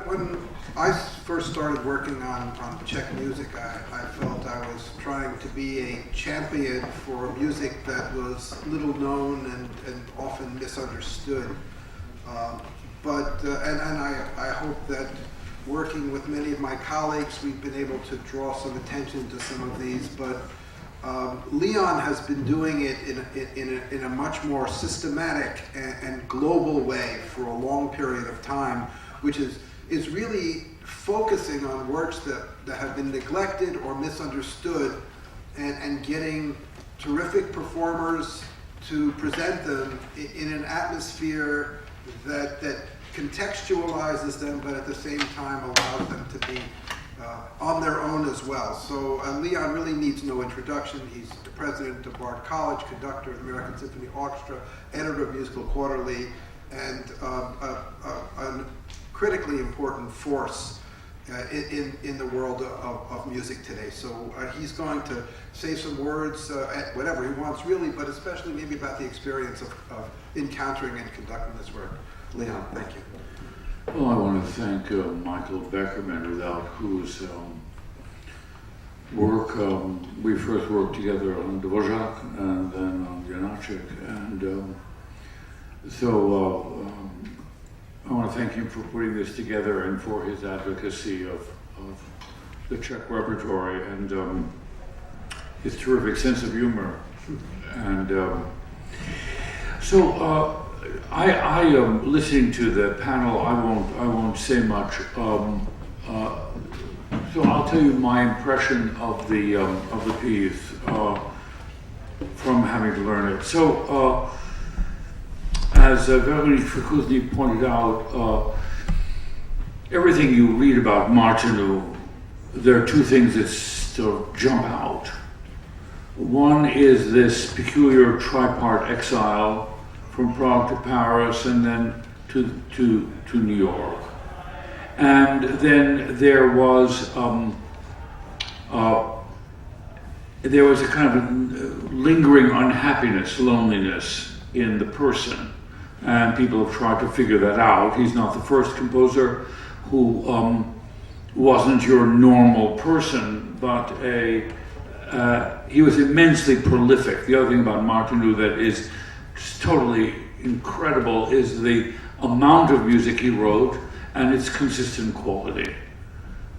when I first started working on Czech music, I felt I was trying to be a champion for music that was little known and often misunderstood. I hope that working with many of my colleagues, we've been able to draw some attention to some of these. But Leon has been doing it in a much more systematic and global way for a long period of time, which is really focusing on works that have been neglected or misunderstood, and getting terrific performers to present them in an atmosphere that contextualizes them, but at the same time allows them to be on their own as well. So Leon really needs no introduction. He's the president of Bard College, conductor of the American Symphony Orchestra, editor of Musical Quarterly, and a critically important force in the world of music today. So he's going to say some words, whatever he wants really, but especially maybe about the experience of encountering and conducting this work. Leon, thank you. Well, I want to thank Michael Beckerman, without whose work we first worked together on Dvořák and then on Janáček. And I want to thank him for putting this together and for his advocacy of the Czech repertory and his terrific sense of humor. And I listening to the panel, I won't say much. So I'll tell you my impression of the piece from having to learn it. So as Veronique Firkušný pointed out, everything you read about Martinů, there are two things that sort of jump out. One is this peculiar tripart exile from Prague to Paris and then to New York. And then there was a kind of lingering unhappiness, loneliness in the person. And people have tried to figure that out. He's not the first composer who wasn't your normal person, but he was immensely prolific. The other thing about Martinů that is totally incredible is the amount of music he wrote and its consistent quality.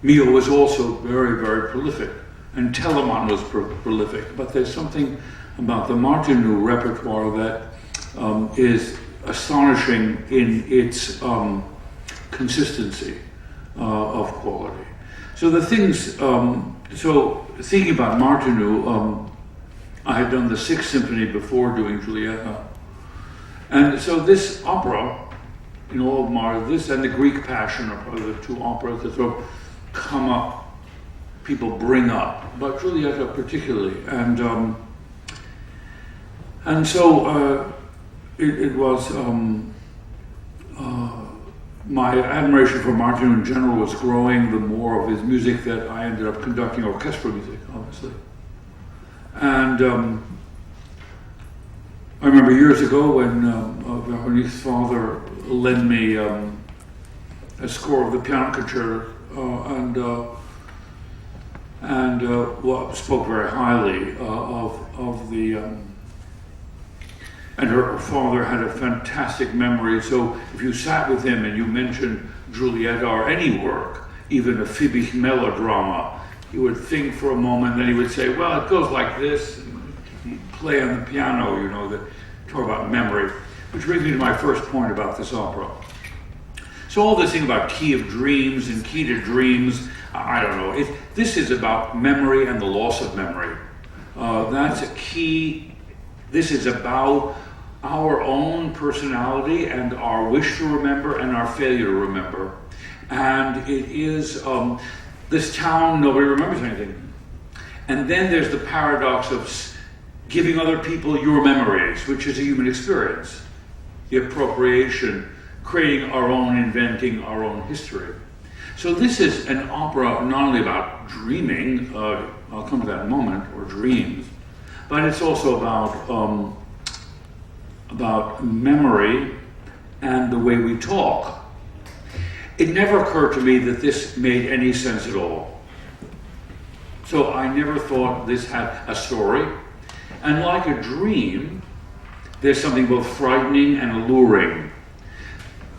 Meadow was also very, very prolific, and Telemann was prolific, but there's something about the Martinů repertoire that is astonishing in its consistency of quality. So the things, so thinking about Martinů, I had done the Sixth Symphony before doing Julietta. And so this opera, in all of Martinů, this and the Greek Passion are probably the two operas that sort of come up, people bring up, but Julietta particularly. And so it was, my admiration for Martinů in general was growing the more of his music that I ended up conducting orchestral music, obviously. And I remember years ago when Veronique's father lent me a score of the piano concerto and spoke very highly of the. And her father had a fantastic memory. So if you sat with him and you mentioned Julietta or any work, even a Fiebig melodrama, he would think for a moment, then he would say, well, it goes like this, and he'd play on the piano, you know, talk about memory, which brings me to my first point about this opera. So all this thing about key of dreams and key to dreams, I don't know. This is about memory and the loss of memory. That's a key. This is about our own personality and our wish to remember and our failure to remember. And it is this town, nobody remembers anything. And then there's the paradox of giving other people your memories, which is a human experience. The appropriation, creating our own, inventing our own history. So this is an opera not only about dreaming, I'll come to that in a moment, or dreams, but it's also about memory and the way we talk. it never occurred to me that this made any sense at all. So I never thought this had a story. And like a dream, there's something both frightening and alluring.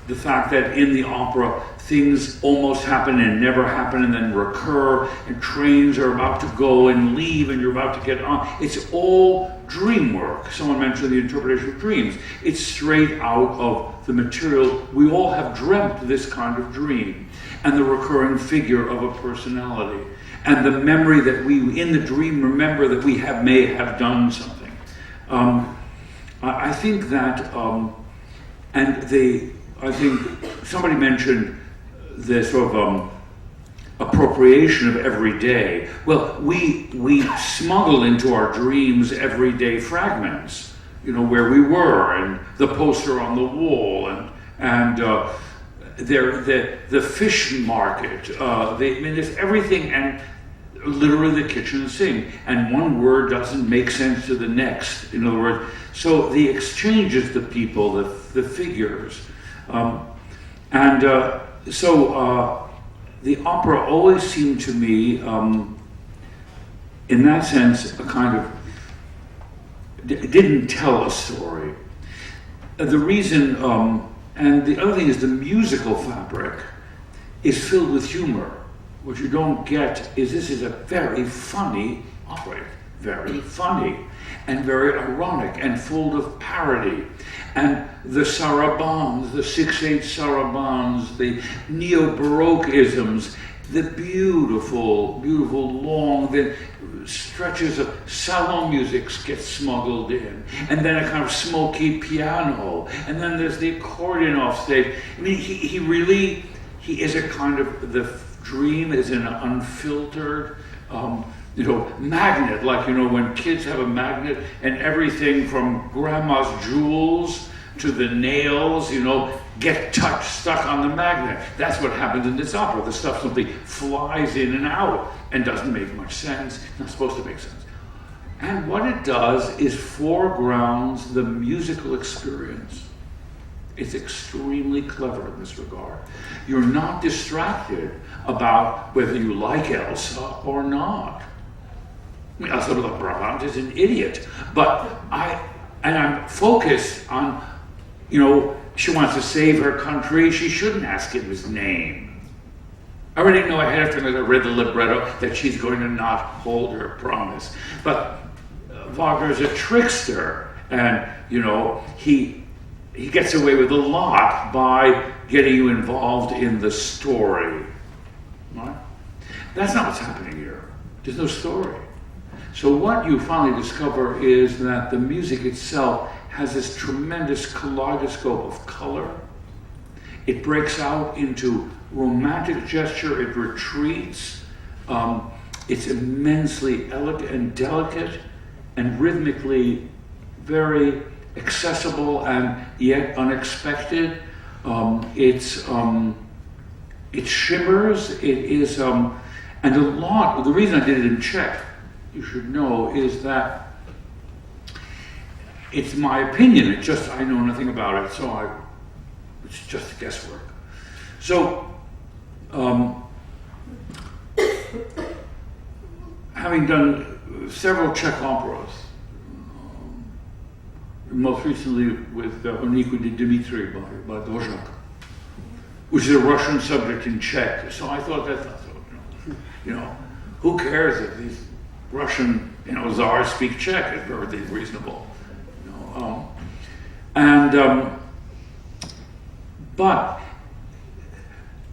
The fact that in the opera, things almost happen and never happen and then recur, and trains are about to go and leave and you're about to get on. It's all dream work. Someone mentioned the interpretation of dreams. It's straight out of the material. We all have dreamt this kind of dream, and the recurring figure of a personality, and the memory that we, in the dream, remember that we may have done something. I think that, I think somebody mentioned the sort of appropriation of every day. Well, we smuggle into our dreams everyday fragments, where we were, and the poster on the wall, and the fish market. There's everything, and literally the kitchen sink, and one word doesn't make sense to the next. In other words, so the exchanges, the people, the figures, the opera always seemed to me, in that sense, a kind of, it didn't tell a story. The reason, and the other thing is the musical fabric is filled with humor. What you don't get is this is a very funny opera, very funny, and very ironic and full of parody. And the sarabands, the 6/8 sarabands, the neo-Baroque-isms, the beautiful, beautiful long, the stretches of salon music get smuggled in, and then a kind of smoky piano, and then there's the accordion off stage. I mean, he is a kind of, the dream is an unfiltered, magnet, like, when kids have a magnet and everything from grandma's jewels to the nails, get stuck on the magnet. That's what happens in this opera. The stuff simply flies in and out and doesn't make much sense. It's not supposed to make sense. And what it does is foregrounds the musical experience. It's extremely clever in this regard. You're not distracted about whether you like Elsa or not. I mean, Elsa Brabant is an idiot, but I'm focused on, she wants to save her country. She shouldn't ask him his name. I already know ahead of time as I read the libretto that she's going to not hold her promise. But Wagner's a trickster, and he gets away with a lot by getting you involved in the story. Right? That's not what's happening here. There's no story. So what you finally discover is that the music itself has this tremendous kaleidoscope of color. It breaks out into romantic gesture, it retreats. It's immensely elegant and delicate, and rhythmically very accessible and yet unexpected. It shimmers. It is, and a lot. The reason I did it in Czech, you should know, is that it's my opinion. I know nothing about it, so it's just guesswork. So, having done several Czech operas, most recently with Veronique de Dimitri by Dvořák, which is a Russian subject in Czech. So I thought who cares if these Russian, czars speak Czech? It's perfectly reasonable. But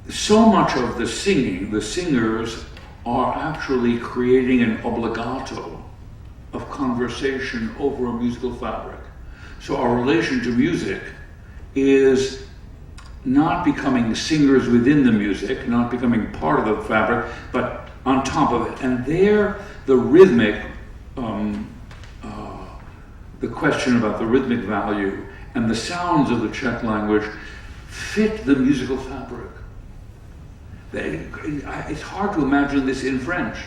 so much of the singing, the singers are actually creating an obligato of conversation over a musical fabric. So our relation to music is not becoming singers within the music, not becoming part of the fabric, but on top of it. And there, the rhythmic, the question about the rhythmic value and the sounds of the Czech language fit the musical fabric. It's hard to imagine this in French,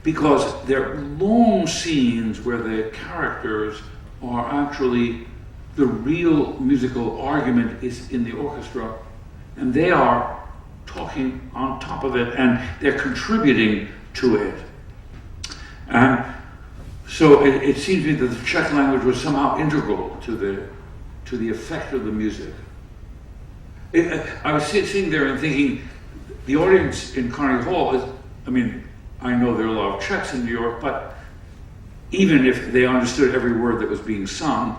because there are long scenes where the characters are actually, the real musical argument is in the orchestra, and they are talking on top of it, and they're contributing to it. And so it seems to me that the Czech language was somehow integral to the effect of the music. I was sitting there and thinking, the audience in Carnegie Hall is, I know there are a lot of Czechs in New York, but even if they understood every word that was being sung,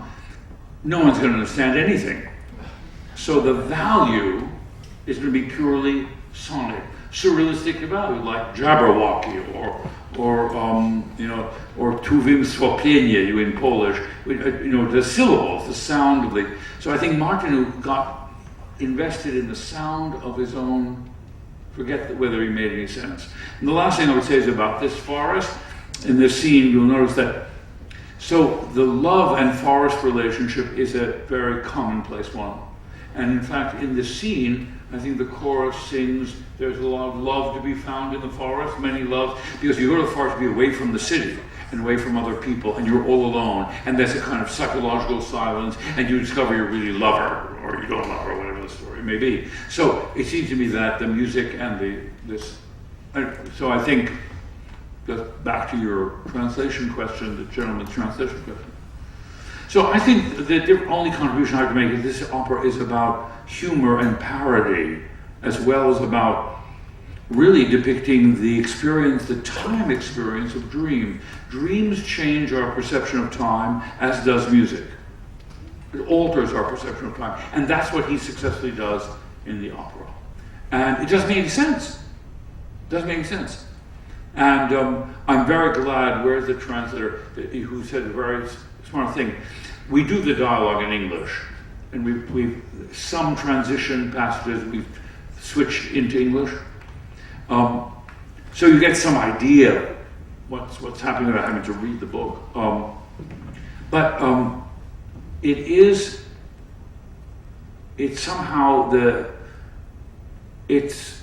no one's going to understand anything. So the value is going to be purely sonic, surrealistic value, like Jabberwocky or Tu vím swapienie, you in Polish, the syllables, the sound of the. So I think Martinů got invested in the sound of his own. Forget whether he made any sense. And the last thing I would say is about this forest. In this scene, you'll notice that. So the love and forest relationship is a very commonplace one. And in fact, in this scene, I think the chorus sings, there's a lot of love to be found in the forest, many loves, because you go to the forest to be away from the city and away from other people, and you're all alone, and there's a kind of psychological silence, and you discover you really love her, or you don't love her, whatever the story may be. So it seems to me that the music and so I think, just back to your translation question, the gentleman's translation question. So I think the only contribution I have to make is this opera is about humor and parody, as well as about really depicting the experience, the time experience of dream. Dreams change our perception of time, as does music. It alters our perception of time. And that's what he successfully does in the opera. And it doesn't make any sense. It doesn't make any sense. And I'm very glad, where's the translator, who said a very smart thing. We do the dialogue in English, and we've some transition passages we've switched into English. So you get some idea what's happening without having to read the book. But it's somehow it's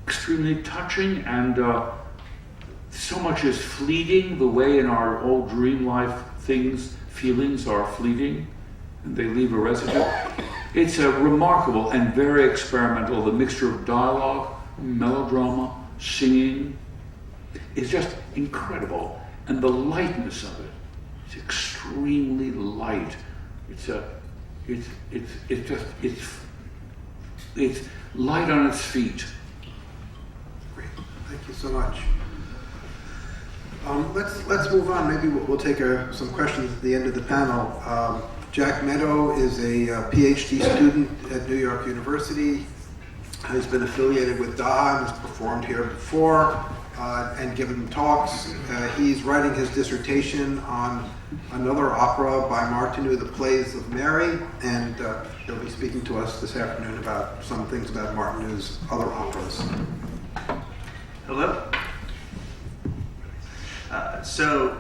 extremely touching, and so much is fleeting, the way in our old dream life feelings are fleeting, and they leave a residue. It's a remarkable and very experimental. The mixture of dialogue, melodrama, singing is just incredible, and the lightness of it is extremely light. It's light on its feet. Great, thank you so much. Let's move on. Maybe we'll take some questions at the end of the panel. Jack Meadow is a PhD student at New York University. Has been affiliated with DAHA and has performed here before and given talks. He's writing his dissertation on another opera by Martinů, The Plays of Mary, and he'll be speaking to us this afternoon about some things about Martinú's other operas. Hello. So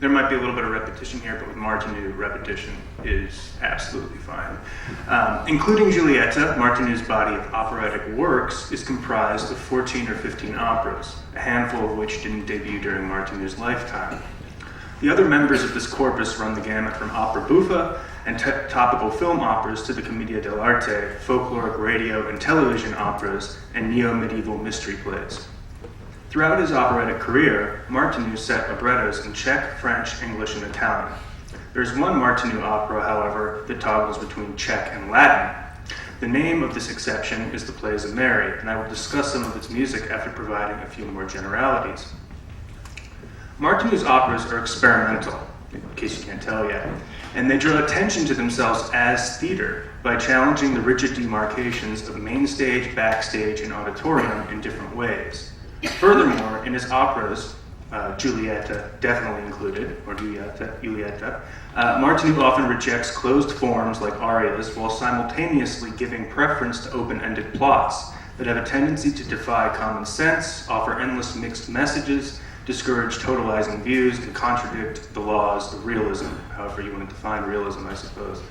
there might be a little bit of repetition here, but with Martinů, repetition is absolutely fine. Including Julietta, Martinú's body of operatic works is comprised of 14 or 15 operas, a handful of which didn't debut during Martinú's lifetime. The other members of this corpus run the gamut from opera buffa and topical film operas to the commedia dell'arte, folkloric radio and television operas, and neo-medieval mystery plays. Throughout his operatic career, Martinů set librettos in Czech, French, English, and Italian. There's one Martinů opera, however, that toggles between Czech and Latin. The name of this exception is The Plays of Mary, and I will discuss some of its music after providing a few more generalities. Martinú's operas are experimental, in case you can't tell yet, and they draw attention to themselves as theater by challenging the rigid demarcations of main stage, backstage, and auditorium in different ways. Furthermore, in his operas, Julietta definitely included, or Julietta, Martinů often rejects closed forms like arias while simultaneously giving preference to open-ended plots that have a tendency to defy common sense, offer endless mixed messages, discourage totalizing views, and contradict the laws of realism, however you want to define realism, I suppose.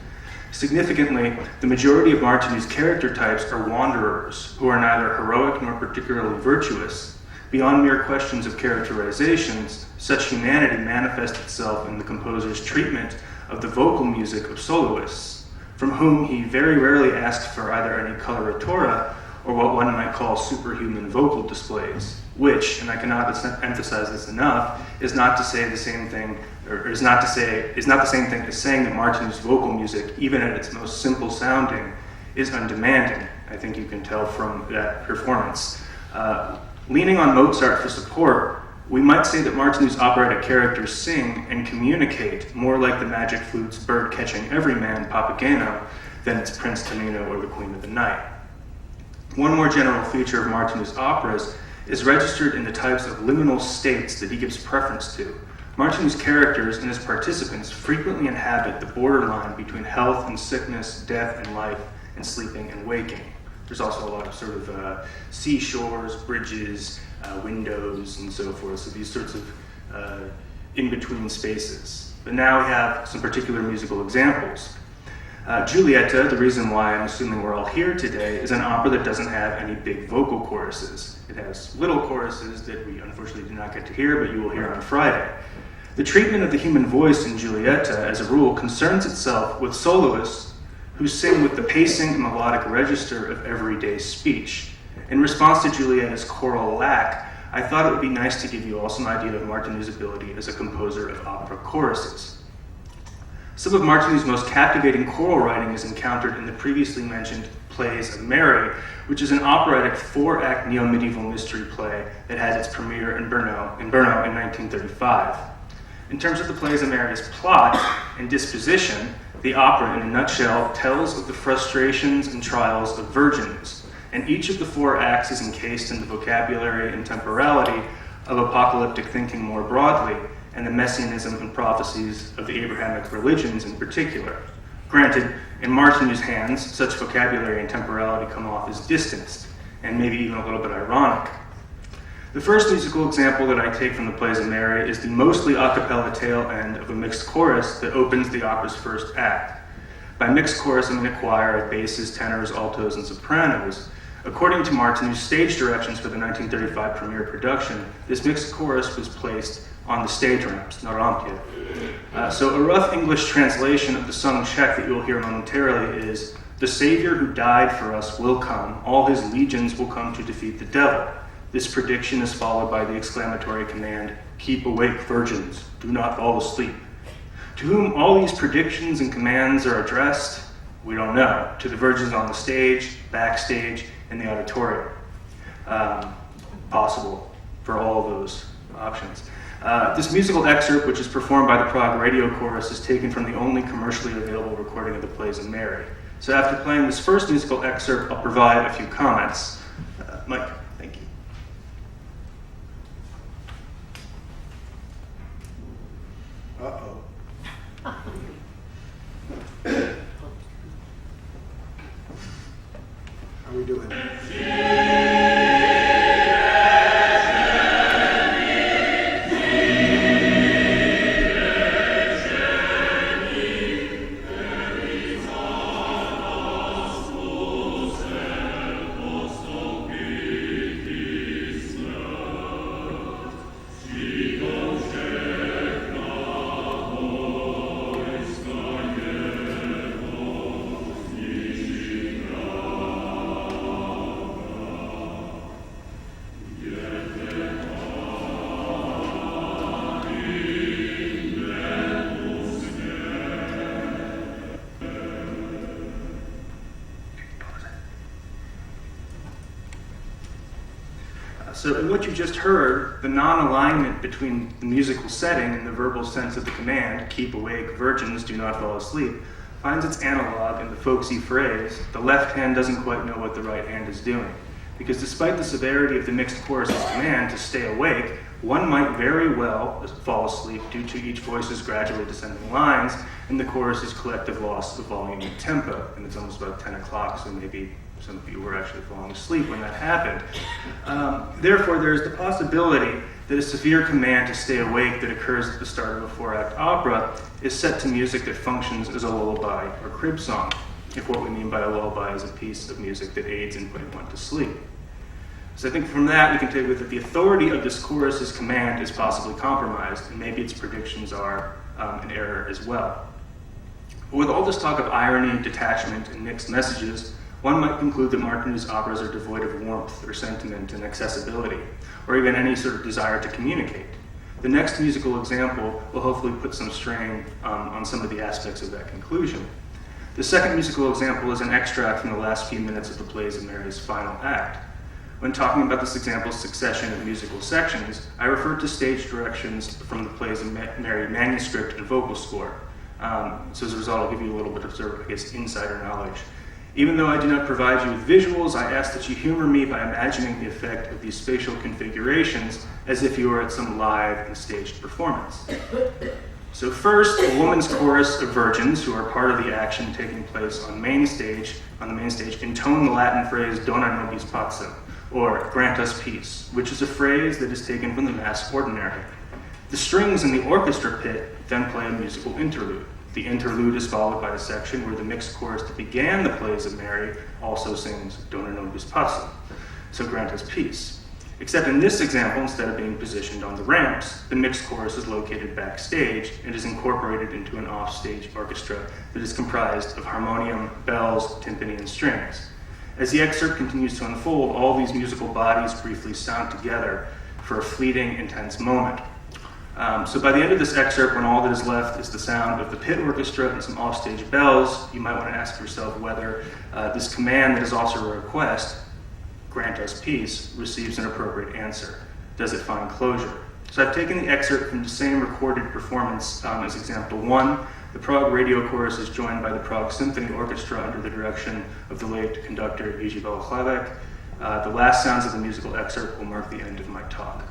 Significantly, the majority of Martinú's character types are wanderers who are neither heroic nor particularly virtuous. Beyond mere questions of characterizations, such humanity manifests itself in the composer's treatment of the vocal music of soloists, from whom he very rarely asked for either any coloratura or what one might call superhuman vocal displays, which, and I cannot emphasize this enough, is not the same thing as saying that Martinú's vocal music, even at its most simple sounding, is undemanding. I think you can tell from that performance. Leaning on Mozart for support, we might say that Martinú's operatic characters sing and communicate more like the magic flute's bird-catching everyman, Papageno, than its Prince Tamino or the Queen of the Night. One more general feature of Martinú's operas is registered in the types of liminal states that he gives preference to. Martinú's characters and his participants frequently inhabit the borderline between health and sickness, death and life, and sleeping and waking. There's also a lot of sort of seashores, bridges, windows, and so forth, so these sorts of in-between spaces. But now we have some particular musical examples. Julietta, the reason why I'm assuming we're all here today, is an opera that doesn't have any big vocal choruses. It has little choruses that we unfortunately do not get to hear, but you will hear on Friday. The treatment of the human voice in Julietta, as a rule, concerns itself with soloists who sing with the pacing and melodic register of everyday speech. In response to Julietta's choral lack, I thought it would be nice to give you all some idea of Martinú's ability as a composer of opera choruses. Some of Martinú's most captivating choral writing is encountered in the previously mentioned plays of Mary, which is an operatic 4-act neo-medieval mystery play that had its premiere in Brno in 1935. In terms of the plays of Mary's plot and disposition, the opera, in a nutshell, tells of the frustrations and trials of virgins, and each of the 4 acts is encased in the vocabulary and temporality of apocalyptic thinking more broadly, and the messianism and prophecies of the Abrahamic religions in particular. Granted, in Martinú's hands, such vocabulary and temporality come off as distanced, and maybe even a little bit ironic. The first musical example that I take from the plays of Mary is the mostly a cappella tail end of a mixed chorus that opens the opera's first act. By mixed chorus, I mean a choir of basses, tenors, altos, and sopranos. According to Martinú's stage directions for the 1935 premiere production, this mixed chorus was placed on the stage ramps, na rampie. So a rough English translation of the sung Czech that you'll hear momentarily is, "The Savior who died for us will come, all his legions will come to defeat the devil." This prediction is followed by the exclamatory command, "Keep awake, virgins, do not fall asleep." To whom all these predictions and commands are addressed, we don't know. To the virgins on the stage, backstage, in the auditorium. Possible for all of those options. This musical excerpt, which is performed by the Prague Radio Chorus, is taken from the only commercially available recording of the plays of Mary. So after playing this first musical excerpt, I'll provide a few comments. Mike, thank you. Uh-oh. How are we doing? So in what you just heard, the non-alignment between the musical setting and the verbal sense of the command, "Keep awake, virgins, do not fall asleep," finds its analog in the folksy phrase, "The left hand doesn't quite know what the right hand is doing." Because despite the severity of the mixed chorus's command to stay awake, one might very well fall asleep due to each voice's gradually descending lines and the chorus's collective loss of volume and tempo. And it's almost about 10 o'clock, so maybe some of you were actually falling asleep when that happened. Therefore, there is the possibility that a severe command to stay awake that occurs at the start of a 4-act opera is set to music that functions as a lullaby or crib song, if what we mean by a lullaby is a piece of music that aids in putting one to sleep. So I think from that we can take with that the authority of this chorus's command is possibly compromised, and maybe its predictions are an error as well. With all this talk of irony, detachment, and mixed messages, one might conclude that Martinú's operas are devoid of warmth or sentiment and accessibility, or even any sort of desire to communicate. The next musical example will hopefully put some strain on some of the aspects of that conclusion. The second musical example is an extract from the last few minutes of the plays of Mary's final act. When talking about this example's succession of musical sections, I referred to stage directions from the plays of Mary manuscript and vocal score. So as a result, I'll give you a little bit of sort of, I guess, insider knowledge. Even though I do not provide you with visuals, I ask that you humor me by imagining the effect of these spatial configurations as if you were at some live and staged performance. So first, a woman's chorus of virgins who are part of the action taking place on the main stage, intone the Latin phrase "Dona nobis pacem," or "Grant us peace," which is a phrase that is taken from the Mass Ordinary. The strings in the orchestra pit then play a musical interlude. The interlude is followed by a section where the mixed chorus that began the plays of Mary also sings "Dona nobis pacem," so grant us peace. Except in this example, instead of being positioned on the ramps, the mixed chorus is located backstage and is incorporated into an offstage orchestra that is comprised of harmonium, bells, timpani, and strings. As the excerpt continues to unfold, all these musical bodies briefly sound together for a fleeting, intense moment. So by the end of this excerpt, when all that is left is the sound of the pit orchestra and some offstage bells, you might want to ask yourself whether this command that is also a request, "Grant us peace," receives an appropriate answer. Does it find closure? So I've taken the excerpt from the same recorded performance as example 1. The Prague radio chorus is joined by the Prague Symphony Orchestra under the direction of the late conductor Bohuslav Martinů. The last sounds of the musical excerpt will mark the end of my talk.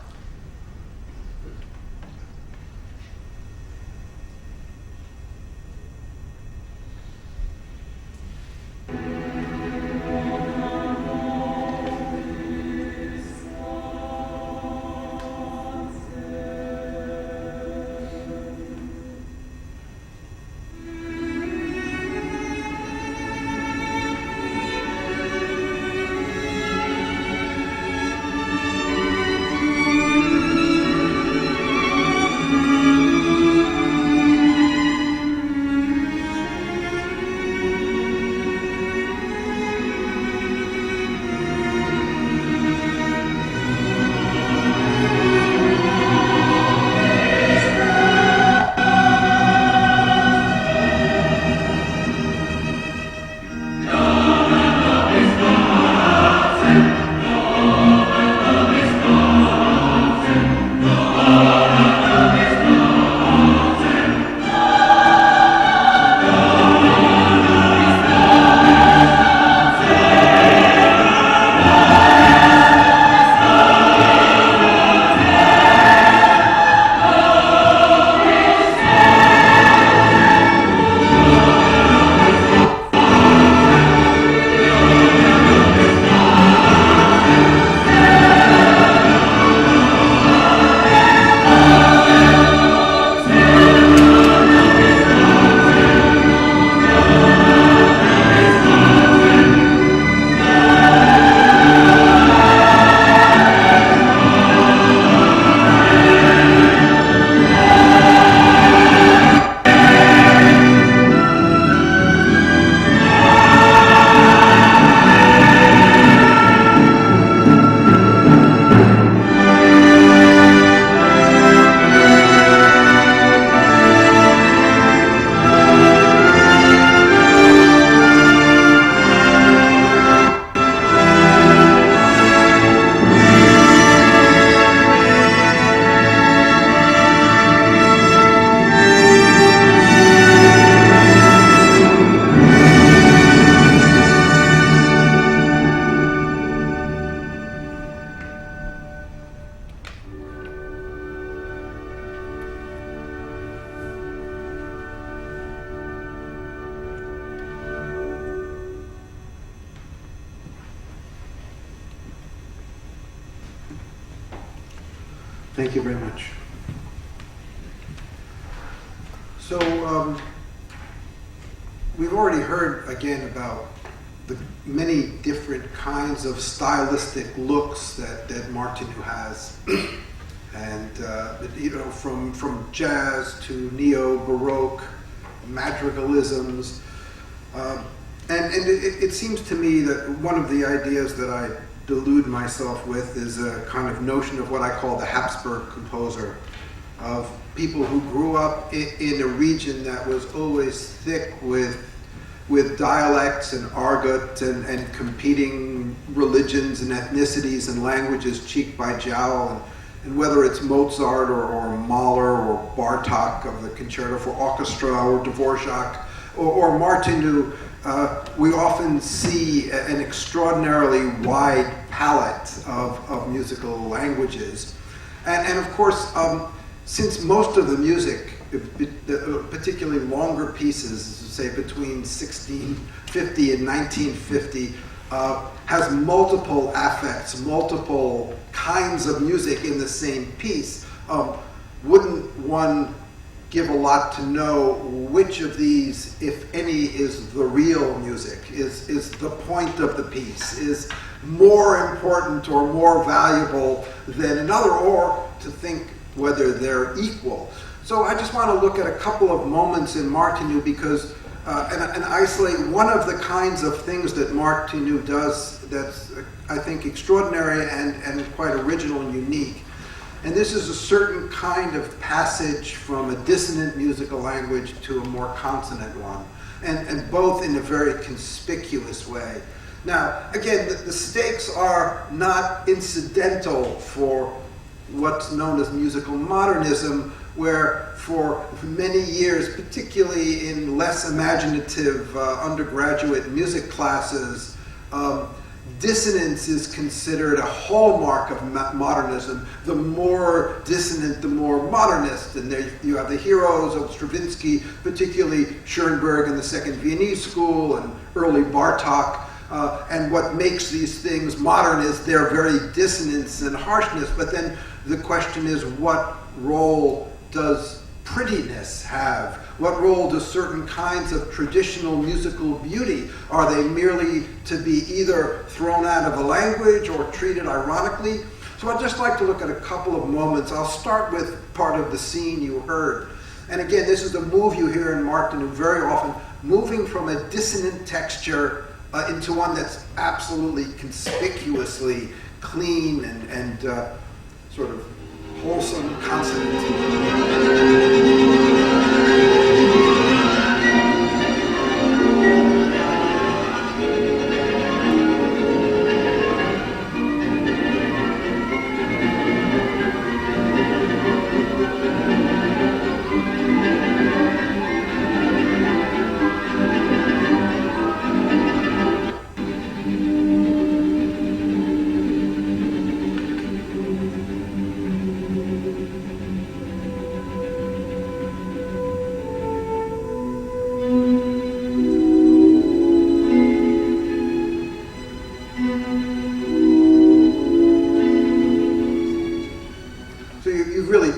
Thank you very much. So we've already heard again about the many different kinds of stylistic looks that Martinů has, and from jazz to neo-baroque madrigalisms. And it seems to me that one of the ideas that I delude myself with is a kind of notion of what I call the Habsburg composer, of people who grew up in a region that was always thick with dialects and argot and competing religions and ethnicities and languages cheek by jowl, and whether it's Mozart or Mahler or Bartók of the Concerto for Orchestra or Dvořák or Martinů, we often see an extraordinarily wide palette of musical languages. And of course, since most of the music, particularly longer pieces, say between 1650 and 1950, has multiple affects, multiple kinds of music in the same piece, wouldn't one give a lot to know which of these, if any, is the real music, is the point of the piece, is more important or more valuable than another, or to think whether they're equal. So I just want to look at a couple of moments in Martinů because, and isolate one of the kinds of things that Martinů does that's, I think, extraordinary and quite original and unique. And this is a certain kind of passage from a dissonant musical language to a more consonant one, and both in a very conspicuous way. Now, again, the stakes are not incidental for what's known as musical modernism, where for many years, particularly in less imaginative undergraduate music classes, dissonance is considered a hallmark of modernism. The more dissonant, the more modernist. And there you have the heroes of Stravinsky, particularly Schoenberg and the Second Viennese School and early Bartók. And what makes these things modern is their very dissonance and harshness. But then the question is, what role does prettiness have? What role do certain kinds of traditional musical beauty? Are they merely to be either thrown out of a language or treated ironically? So I'd just like to look at a couple of moments. I'll start with part of the scene you heard. And again, this is a move you hear in Martinů very often, moving from a dissonant texture into one that's absolutely conspicuously clean and sort of wholesome consonant.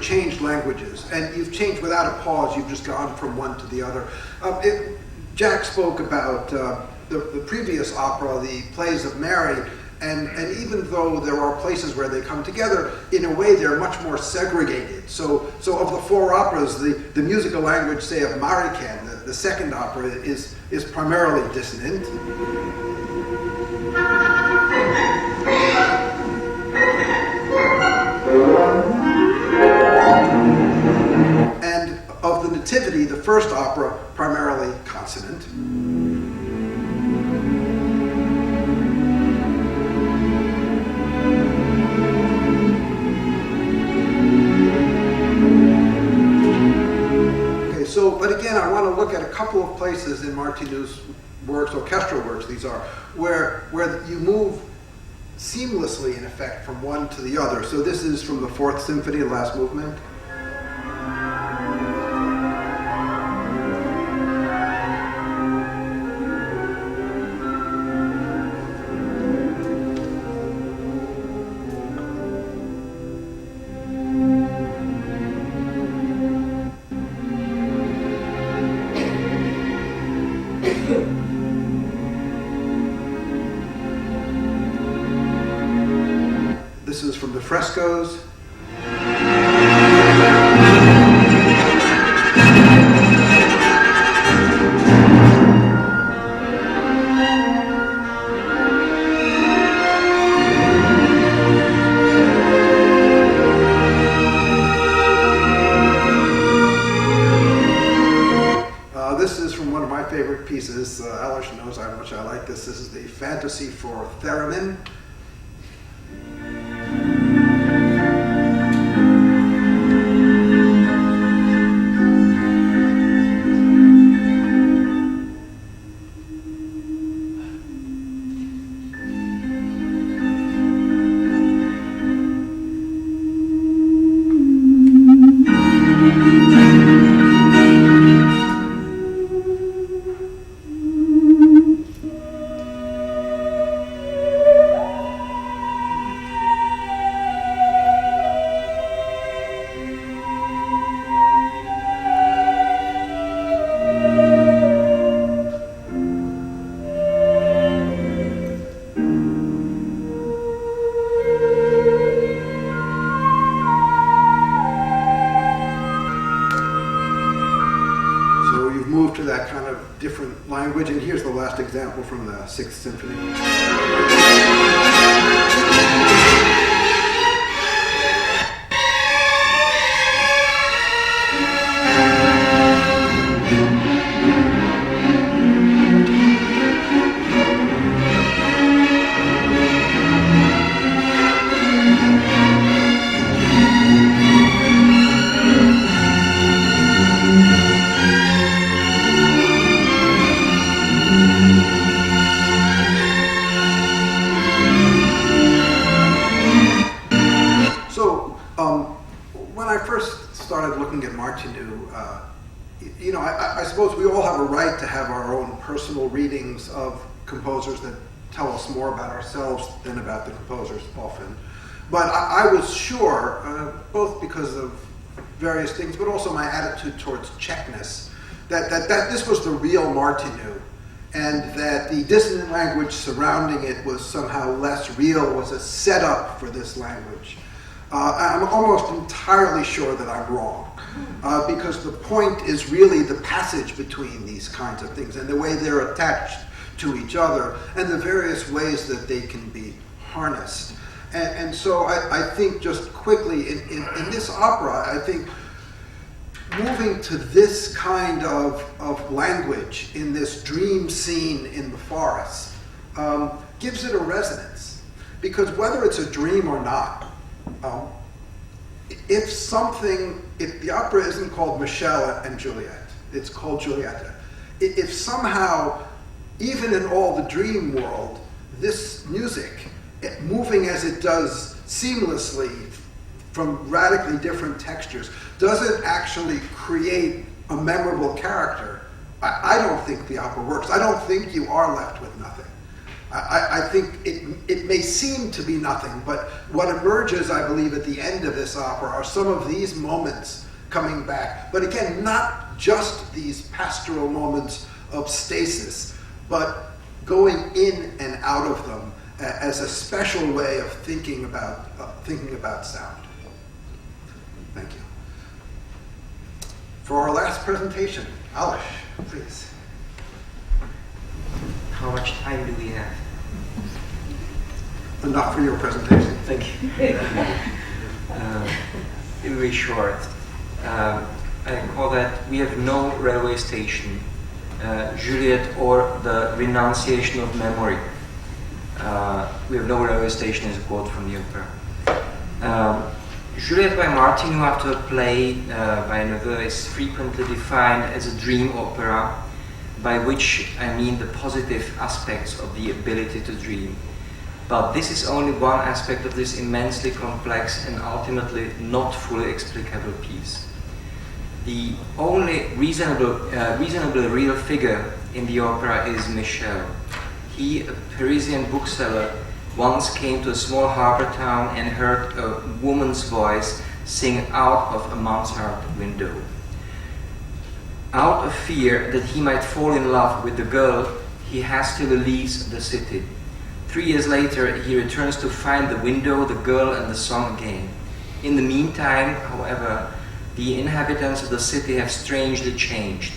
Changed languages, and you've changed without a pause. You've just gone from one to the other. Jack spoke about the previous opera, the Plays of Mary, and even though there are places where they come together, in a way they're much more segregated. So of the four operas, the musical language, say, of Marican, the second opera, is primarily dissonant. And of the Nativity, the first opera, primarily consonant. Okay, so, but again, I want to look at a couple of places in Martinú's works, orchestral works these are, where you move seamlessly, in effect, from one to the other. So this is from the Fourth Symphony, the last movement. This is from the Frescoes. this. This is the Fantasy for Theremin. And here's the last example from the Sixth Symphony. I suppose we all have a right to have our own personal readings of composers that tell us more about ourselves than about the composers often. But I was sure, both because of various things, but also my attitude towards Czechness, that this was the real Martinů, and that the dissonant language surrounding it was somehow less real, was a setup for this language. I'm almost entirely sure that I'm wrong. Because the point is really the passage between these kinds of things and the way they're attached to each other and the various ways that they can be harnessed. And so I think just quickly, in this opera, I think moving to this kind of language in this the scene in the forest gives it a resonance. Because whether it's a dream or not, if the opera isn't called Michel and Juliet, it's called Julietta. If somehow, even in all the dream world, this music, moving as it does seamlessly from radically different textures, doesn't actually create a memorable character, I don't think the opera works. I don't think you are left with nothing. I think it may seem to be nothing, but what emerges, I believe, at the end of this opera are some of these moments coming back. But again, not just these pastoral moments of stasis, but going in and out of them as a special way of thinking about sound. Thank you. For our last presentation, Aleš, please. How much time do we have? Enough for your presentation. Thank you. Very short. I call that we have no railway station, Juliet, or the renunciation of memory. We have no railway station is a quote from the opera. Juliet by Martinů, after a play by another, is frequently defined as a dream opera, by which I mean the positive aspects of the ability to dream. But this is only one aspect of this immensely complex and ultimately not fully explicable piece. The only reasonably real figure in the opera is Michel. He, a Parisian bookseller, once came to a small harbor town and heard a woman's voice sing out of a mansard window. Out of fear that he might fall in love with the girl, he hastily leaves the city. 3 years later, he returns to find the window, the girl, and the song again. In the meantime, however, the inhabitants of the city have strangely changed.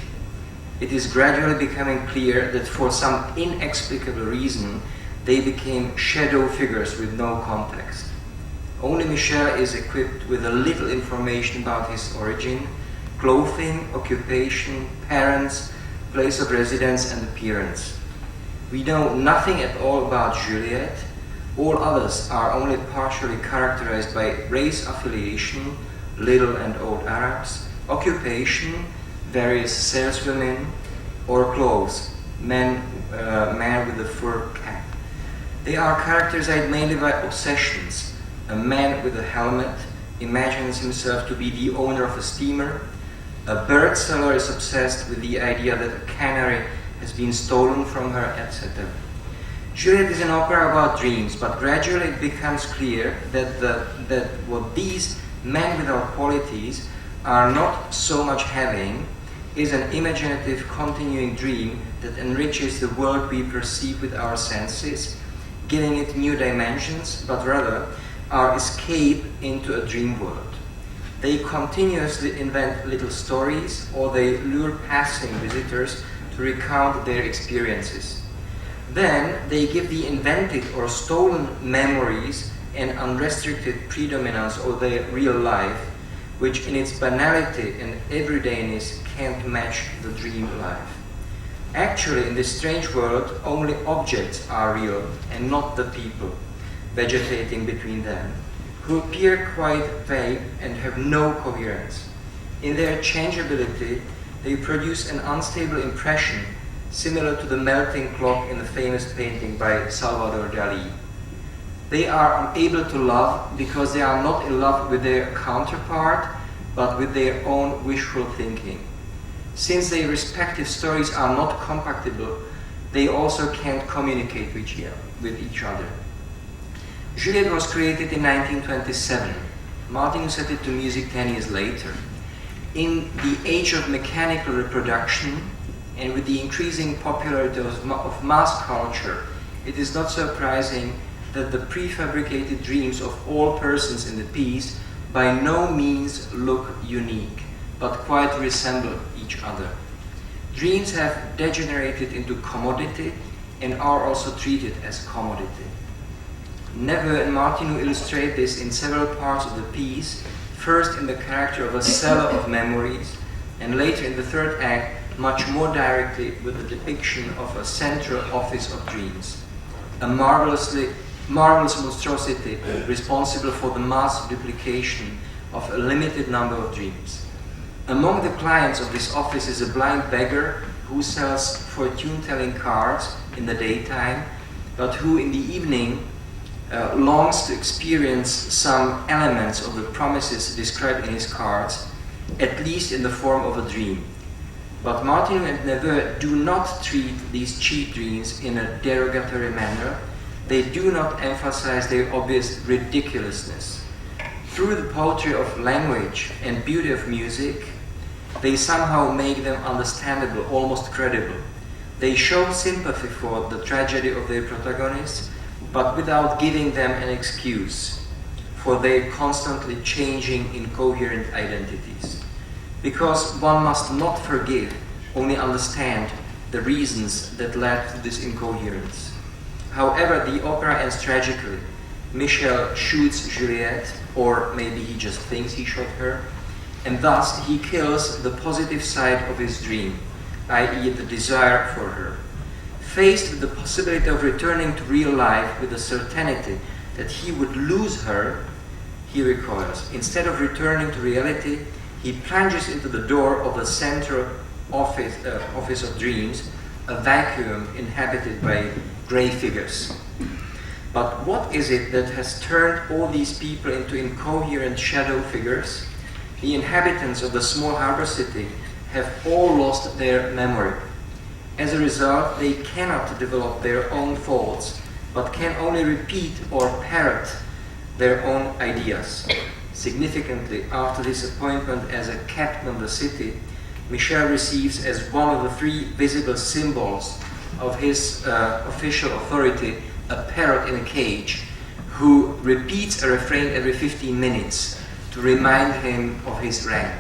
It is gradually becoming clear that for some inexplicable reason, they became shadow figures with no context. Only Michel is equipped with a little information about his origin, clothing, occupation, parents, place of residence, and appearance. We know nothing at all about Juliet. All others are only partially characterized by race affiliation, Little and Old Arabs, occupation, various saleswomen, or clothes, man with a fur cap. They are characterized mainly by obsessions. A man with a helmet imagines himself to be the owner of a steamer. A bird seller is obsessed with the idea that a canary has been stolen from her, etc. Juliet is an opera about dreams, but gradually it becomes clear that what these men without qualities are not so much having is an imaginative continuing dream that enriches the world we perceive with our senses, giving it new dimensions, but rather our escape into a dream world. They continuously invent little stories, or they lure passing visitors to recount their experiences. Then they give the invented or stolen memories an unrestricted predominance of their real life, which in its banality and everydayness can't match the dream life. Actually, in this strange world, only objects are real and not the people vegetating between them, who appear quite vague and have no coherence. In their changeability, they produce an unstable impression similar to the melting clock in the famous painting by Salvador Dali. They are unable to love because they are not in love with their counterpart, but with their own wishful thinking. Since their respective stories are not compatible, they also can't communicate with each other. Juliet was created in 1927. Martinů set it to music 10 years later. In the age of mechanical reproduction, and with the increasing popularity of mass culture, it is not surprising that the prefabricated dreams of all persons in the piece by no means look unique, but quite resemble each other. Dreams have degenerated into commodity and are also treated as commodity. Neveu and Martinů illustrate this in several parts of the piece, first in the character of a seller of memories, and later in the third act much more directly with the depiction of a central office of dreams, a marvelous monstrosity responsible for the mass duplication of a limited number of dreams. Among the clients of this office is a blind beggar who sells fortune-telling cards in the daytime, but who in the evening longs to experience some elements of the promises described in his cards, at least in the form of a dream. But Martinů and Neveu do not treat these cheap dreams in a derogatory manner. They do not emphasize their obvious ridiculousness. Through the poetry of language and beauty of music, they somehow make them understandable, almost credible. They show sympathy for the tragedy of their protagonists, but without giving them an excuse for their constantly changing incoherent identities. Because one must not forgive, only understand the reasons that led to this incoherence. However, the opera ends tragically. Michel shoots Juliette, or maybe he just thinks he shot her, and thus he kills the positive side of his dream, i.e. the desire for her. Faced with the possibility of returning to real life with the certainty that he would lose her, he recoils. Instead of returning to reality, he plunges into the door of the central office of dreams, a vacuum inhabited by grey figures. But what is it that has turned all these people into incoherent shadow figures? The inhabitants of the small harbor city have all lost their memory. As a result, they cannot develop their own thoughts, but can only repeat or parrot their own ideas. Significantly, after his appointment as a captain of the city, Michel receives as one of the three visible symbols of his official authority a parrot in a cage who repeats a refrain every 15 minutes to remind him of his rank.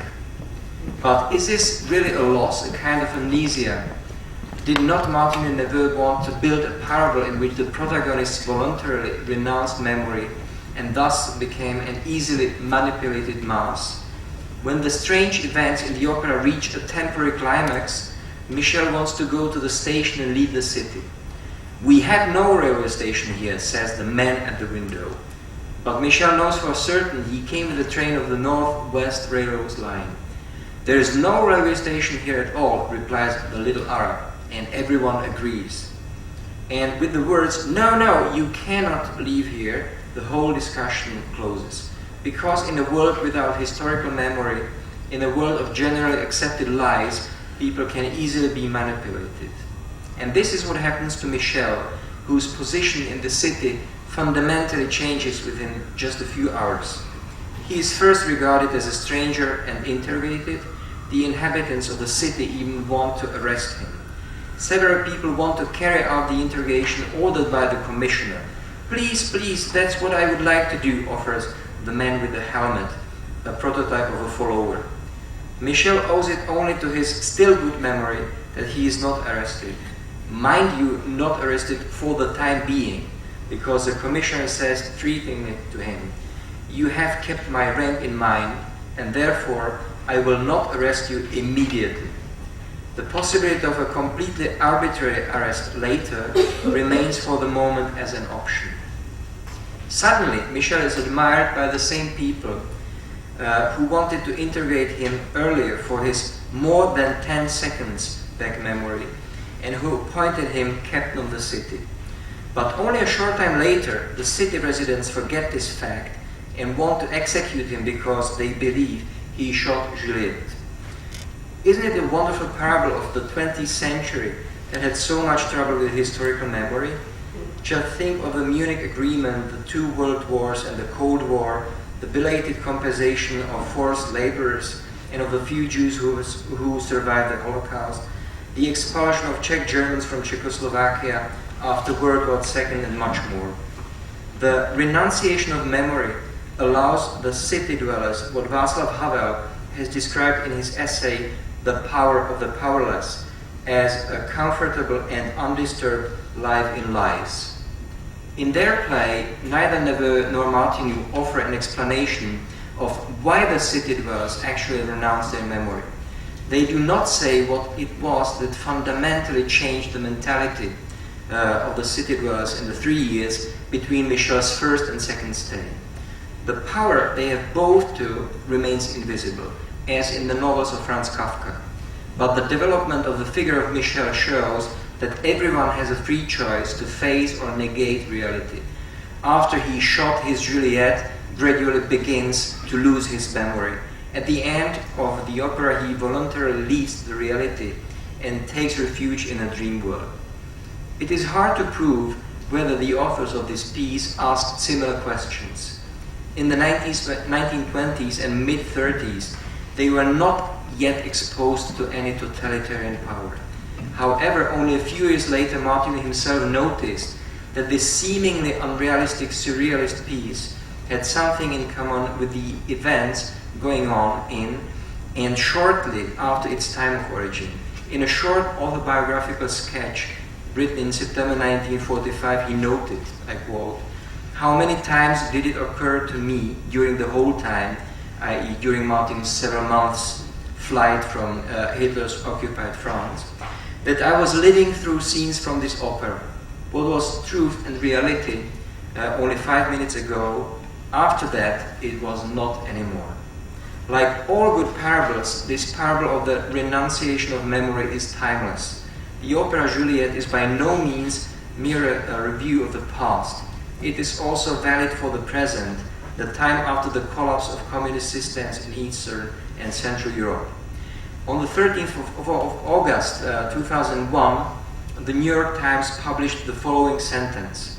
But is this really a loss, a kind of amnesia? Did not Martinů and Neveu want to build a parable in which the protagonists voluntarily renounced memory and thus became an easily manipulated mass? When the strange events in the opera reach a temporary climax, Michel wants to go to the station and leave the city. "We have no railway station here," says the man at the window. But Michel knows for certain he came with the train of the North-West Railroad line. "There is no railway station here at all," replies the little Arab, and everyone agrees. And with the words, "No, no, you cannot leave here," the whole discussion closes. Because in a world without historical memory, in a world of generally accepted lies, people can easily be manipulated. And this is what happens to Michel, whose position in the city fundamentally changes within just a few hours. He is first regarded as a stranger and interrogated. The inhabitants of the city even want to arrest him. Several people want to carry out the interrogation ordered by the commissioner. "Please, please, that's what I would like to do," offers the man with the helmet, a prototype of a follower. Michel owes it only to his still good memory that he is not arrested. Mind you, not arrested for the time being, because the commissioner says three things to him. "You have kept my rank in mind, and therefore I will not arrest you immediately." The possibility of a completely arbitrary arrest later remains for the moment as an option. Suddenly, Michel is admired by the same people who wanted to interrogate him earlier for his more than 10 seconds back memory, and who appointed him captain of the city. But only a short time later, the city residents forget this fact and want to execute him because they believe he shot Juliette. Isn't it a wonderful parable of the 20th century that had so much trouble with historical memory? Just think of the Munich Agreement, the 2 world wars and the Cold War, the belated compensation of forced laborers and of the few Jews who survived the Holocaust, the expulsion of Czech Germans from Czechoslovakia after World War II, and much more. The renunciation of memory allows the city dwellers what Václav Havel has described in his essay The Power of the Powerless as a comfortable and undisturbed life in lies. In their play, neither Neveu nor Martinů offer an explanation of why the city dwellers actually renounced their memory. They do not say what it was that fundamentally changed the mentality of the city dwellers in the 3 years between Michel's first and second stay. The power they have both to remains invisible, as in the novels of Franz Kafka. But the development of the figure of Michel shows that everyone has a free choice to face or negate reality. After he shot his Juliette, gradually begins to lose his memory. At the end of the opera, he voluntarily leaves the reality and takes refuge in a dream world. It is hard to prove whether the authors of this piece asked similar questions. In the 1920s and mid-30s, they were not yet exposed to any totalitarian power. However, only a few years later, Martinů himself noticed that this seemingly unrealistic surrealist piece had something in common with the events going on in and shortly after its time of origin. In a short autobiographical sketch written in September 1945, he noted, I quote, "How many times did it occur to me during the whole time, i.e. during Martin's several months flight from Hitler's occupied France, that I was living through scenes from this opera. What was truth and reality only 5 minutes ago, after that it was not anymore." Like all good parables, this parable of the renunciation of memory is timeless. The opera Juliette is by no means mere a review of the past. It is also valid for the present, the time after the collapse of communist systems in Eastern and Central Europe. On the 13th of August 2001, the New York Times published the following sentence,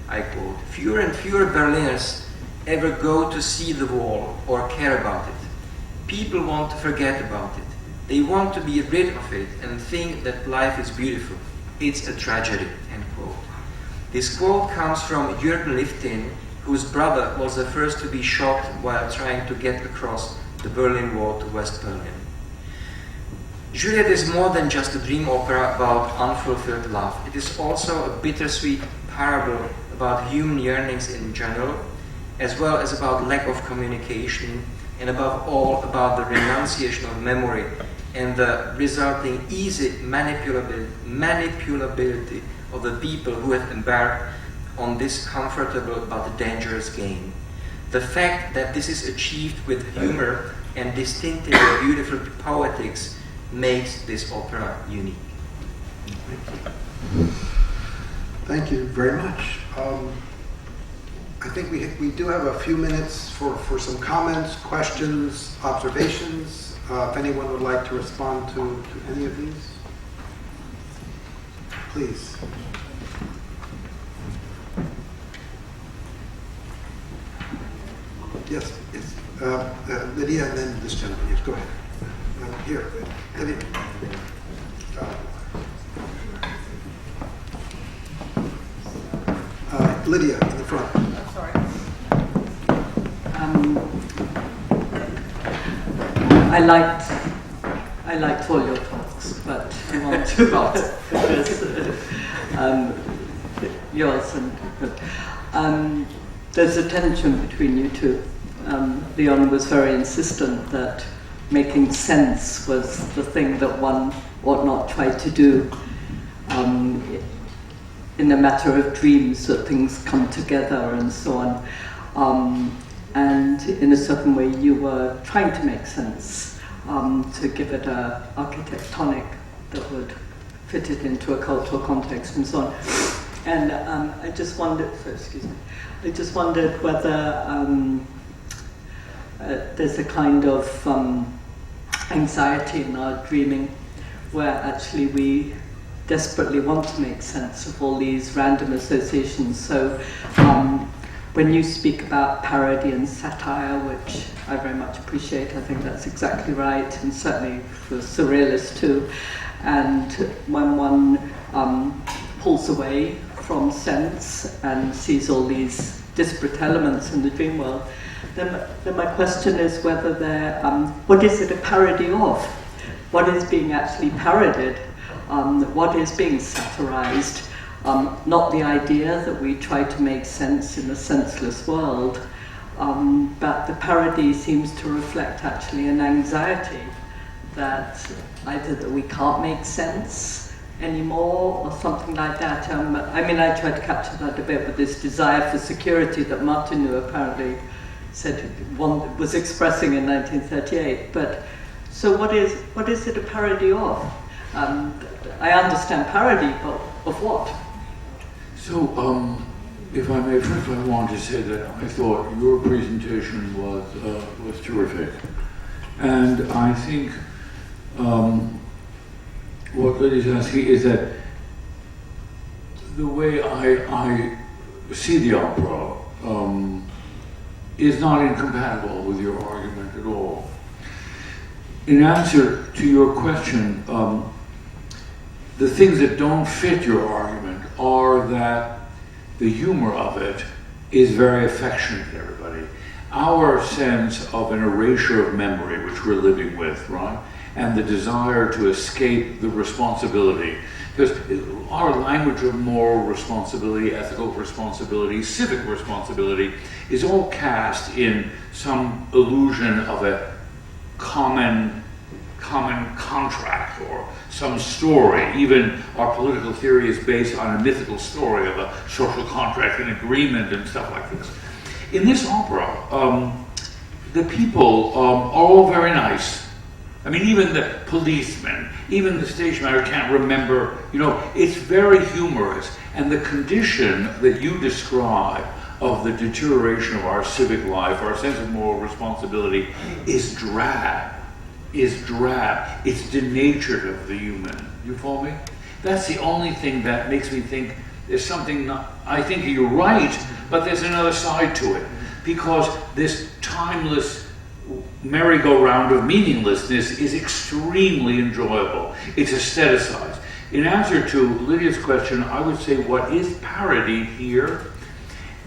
I quote, "Fewer and fewer Berliners ever go to see the wall or care about it. People want to forget about it. They want to be rid of it and think that life is beautiful. It's a tragedy," end quote. This quote comes from Jürgen Liftin, whose brother was the first to be shot while trying to get across the Berlin Wall to West Berlin. Juliette is more than just a dream opera about unfulfilled love. It is also a bittersweet parable about human yearnings in general, as well as about lack of communication, and above all about the renunciation of memory and the resulting easy manipulability of the people who have embarked on this comfortable but dangerous game. The fact that this is achieved with humor and distinctive beautiful poetics makes this opera unique. Thank you very much. I think we do have a few minutes for some comments, questions, observations. If anyone would like to respond to any of these, please. Yes, Lydia, and then this gentleman. Yes, go ahead. Here, Lydia. Lydia, in the front. I'm sorry. I liked all your talks, but not too much because yours and there's a tension between you two. Leon was very insistent that making sense was the thing that one ought not try to do. In the matter of dreams, that things come together and so on. And in a certain way, you were trying to make sense, to give it an architectonic that would fit it into a cultural context and so on. And I just wondered whether there's a kind of anxiety in our dreaming where actually we desperately want to make sense of all these random associations. So when you speak about parody and satire, which I very much appreciate, I think that's exactly right, and certainly for surrealists too. And when one pulls away from sense and sees all these disparate elements in the dream world, then my question is whether they're, what is it a parody of? What is being actually parodied? What is being satirized? Not the idea that we try to make sense in a senseless world, but the parody seems to reflect actually an anxiety that either that we can't make sense anymore or something like that. I mean, I tried to capture that a bit with this desire for security that Martinů apparently said one was expressing in 1938. But so what is it a parody of? I understand parody, but of what? So, if I may, first I want to say that I thought your presentation was terrific, and I think what Lydia's asking is that the way I see the opera is not incompatible with your argument at all. In answer to your question, the things that don't fit your argument are that the humor of it is very affectionate to everybody. Our sense of an erasure of memory, which we're living with, right? And the desire to escape the responsibility. Because our language of moral responsibility, ethical responsibility, civic responsibility is all cast in some illusion of a common contract or some story. Even our political theory is based on a mythical story of a social contract and agreement and stuff like this. In this opera, the people are all very nice. I mean, even the policeman, even the station manager can't remember, it's very humorous. And the condition that you describe of the deterioration of our civic life, our sense of moral responsibility, is drab. It's denatured of the human. You follow me? That's the only thing that makes me think there's something I think you're right, but there's another side to it. Because this timeless merry-go-round of meaninglessness is extremely enjoyable. It's aestheticized. In answer to Lydia's question, I would say what is parodied here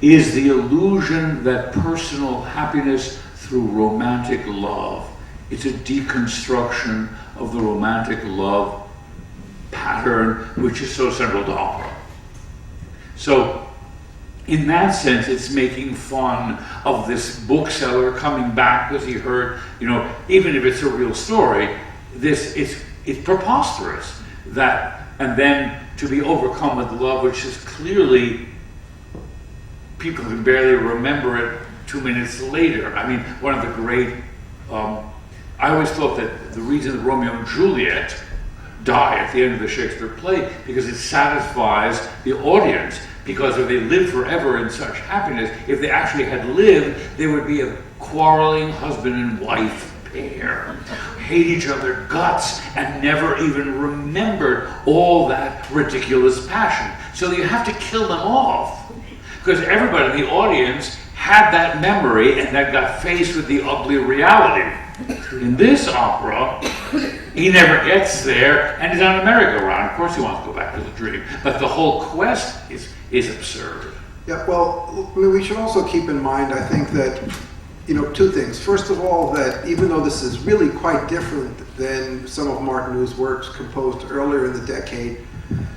is the illusion that personal happiness through romantic love. It's a deconstruction of the romantic love pattern, which is so central to opera. So, in that sense, it's making fun of this bookseller coming back because he heard, even if it's a real story, it's preposterous that and then to be overcome with love, which is clearly, people can barely remember it 2 minutes later. I mean, one of the great, I always thought that the reason that Romeo and Juliet die at the end of the Shakespeare play, because it satisfies the audience, because if they live forever in such happiness, if they actually had lived, they would be a quarreling husband and wife pair, hate each other guts, and never even remembered all that ridiculous passion. So you have to kill them off, because everybody in the audience had that memory and then got faced with the ugly reality. In this opera, he never gets there, and he's on a merry-go-round. Of course he wants to go back to the dream, but the whole quest is absurd. Yeah, well, I mean, we should also keep in mind, I think that, two things. First of all, that even though this is really quite different than some of Martinou's works composed earlier in the decade,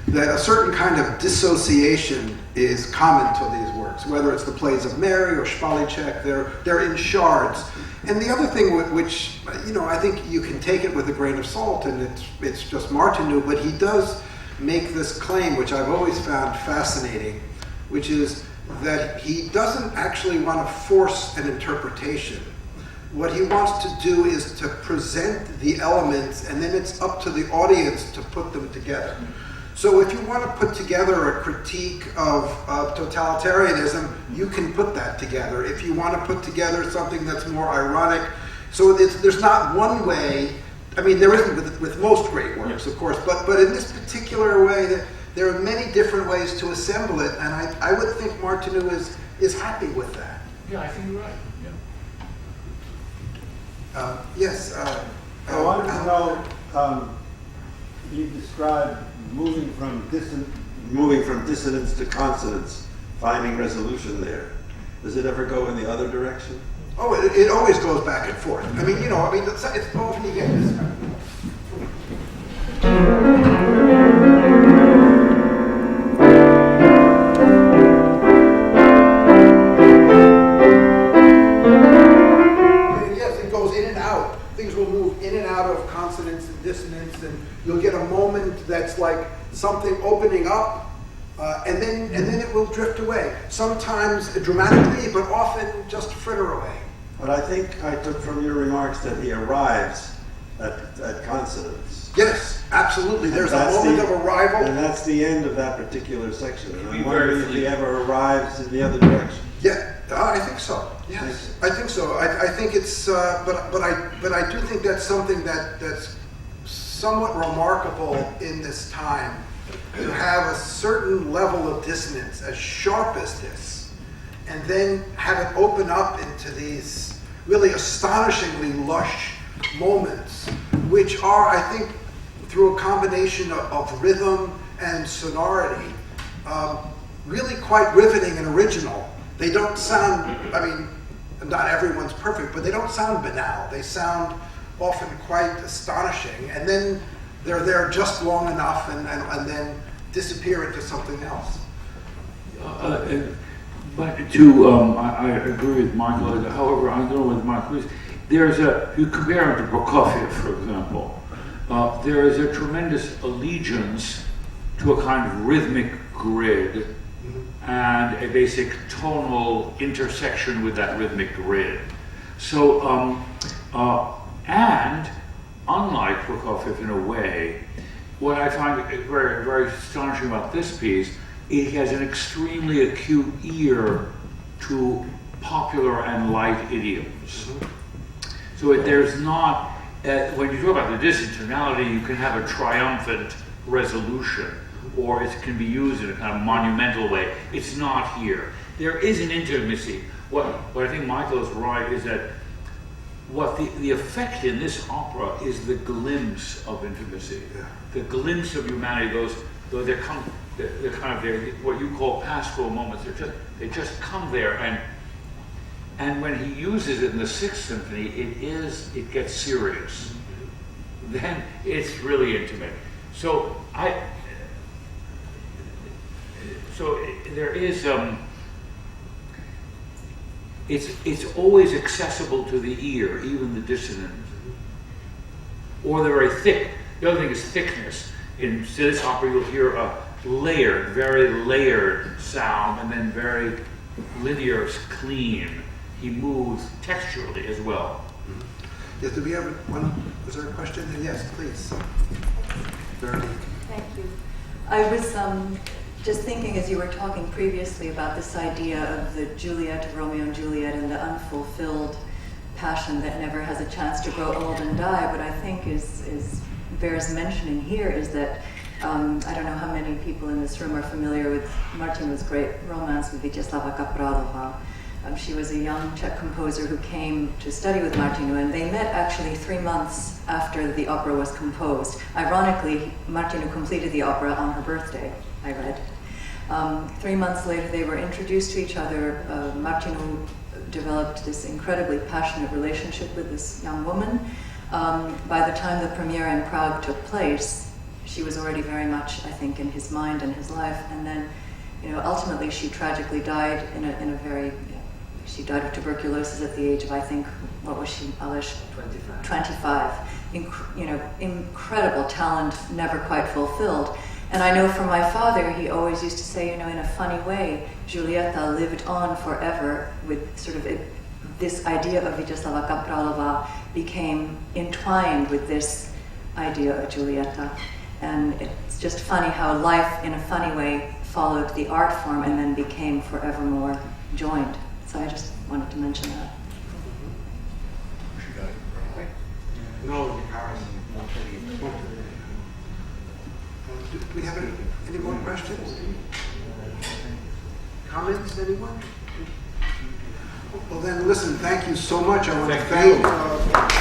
that a certain kind of dissociation is common to these works, whether it's the plays of Mary or Spalíček, they're in shards. And the other thing which, I think you can take it with a grain of salt, and it's just Martinů, but he does make this claim, which I've always found fascinating, which is that he doesn't actually want to force an interpretation. What he wants to do is to present the elements, and then it's up to the audience to put them together. So if you want to put together a critique of totalitarianism, you can put that together. If you want to put together something that's more ironic, so there's not one way. I mean, there isn't with most great works, of course, but in this particular way, there are many different ways to assemble it, and I would think Martinů is happy with that. Yeah, I think you're right. Yeah. Yes. I wanted to know. You described moving from dissonance to consonance, finding resolution there. Does it ever go in the other direction? Oh, it always goes back and forth. I mean, it's often you get this kind of. Yes, it goes in and out. Things will move in and out of consonance and dissonance, and you'll get a moment that's like something opening up, and then it will drift away. Sometimes dramatically, but often just fritter away. But I think I took from your remarks that he arrives at consonance. Yes, absolutely. There's a moment of arrival. And that's the end of that particular section. And I'm wondering if he ever arrives in the other direction. Yeah, I think so. Yes, I think so. I think it's, but I do think that's something that's somewhat remarkable in this time, to have a certain level of dissonance as sharp as this, and then have it open up into these really astonishingly lush moments, which are, I think, through a combination of rhythm and sonority, really quite riveting and original. They don't sound, I mean, not everyone's perfect, but they don't sound banal. They sound often quite astonishing, and then they're there just long enough and then disappear into something else. But I agree with Michael. However, I go with Michael. You compare him to Prokofiev, for example. There is a tremendous allegiance to a kind of rhythmic grid and a basic tonal intersection with that rhythmic grid. So, and unlike Prokofiev in a way, what I find very, very astonishing about this piece, it has an extremely acute ear to popular and light idioms. So there's not, when you talk about the distonality, you can have a triumphant resolution, or it can be used in a kind of monumental way. It's not here. There is an intimacy. What I think Michael is right is that what the effect in this opera is the glimpse of intimacy, the glimpse of humanity. They're kind of what you call pastoral moments. They just come there, and when he uses it in the Sixth Symphony, it gets serious. Then it's really intimate. So there is it's always accessible to the ear, even the dissonant. Or they're very thick. The other thing is thickness. in this opera you'll hear a layered, very layered sound, and then very linear, clean. He moves texturally as well. Yes, do we have one? Was there a question? Yes, please. Veronique. Thank you. I was just thinking as you were talking previously about this idea of the Juliet, of Romeo and Juliet, and the unfulfilled passion that never has a chance to grow old and die. What I think bears mentioning here is that I don't know how many people in this room are familiar with Martinů's great romance with Vítězslava Kaprálová. She was a young Czech composer who came to study with Martinů, and they met actually 3 months after the opera was composed. Ironically, Martinů completed the opera on her birthday, I read. 3 months later, they were introduced to each other. Martinů developed this incredibly passionate relationship with this young woman. By the time the premiere in Prague took place, she was already very much, I think, in his mind and his life. And then, ultimately, she tragically died in a very. She died of tuberculosis at the age of, I think, what was she, Aleš? 25. Incredible talent, never quite fulfilled. And I know from my father, he always used to say, in a funny way, Julietta lived on forever with sort of this idea of Vítězslava Kaprálová became entwined with this idea of Julietta. And it's just funny how life, in a funny way, followed the art form and then became forevermore joined. So I just wanted to mention that. No, do we have any more questions? Comments, anyone? Well then, listen, thank you so much. I want to thank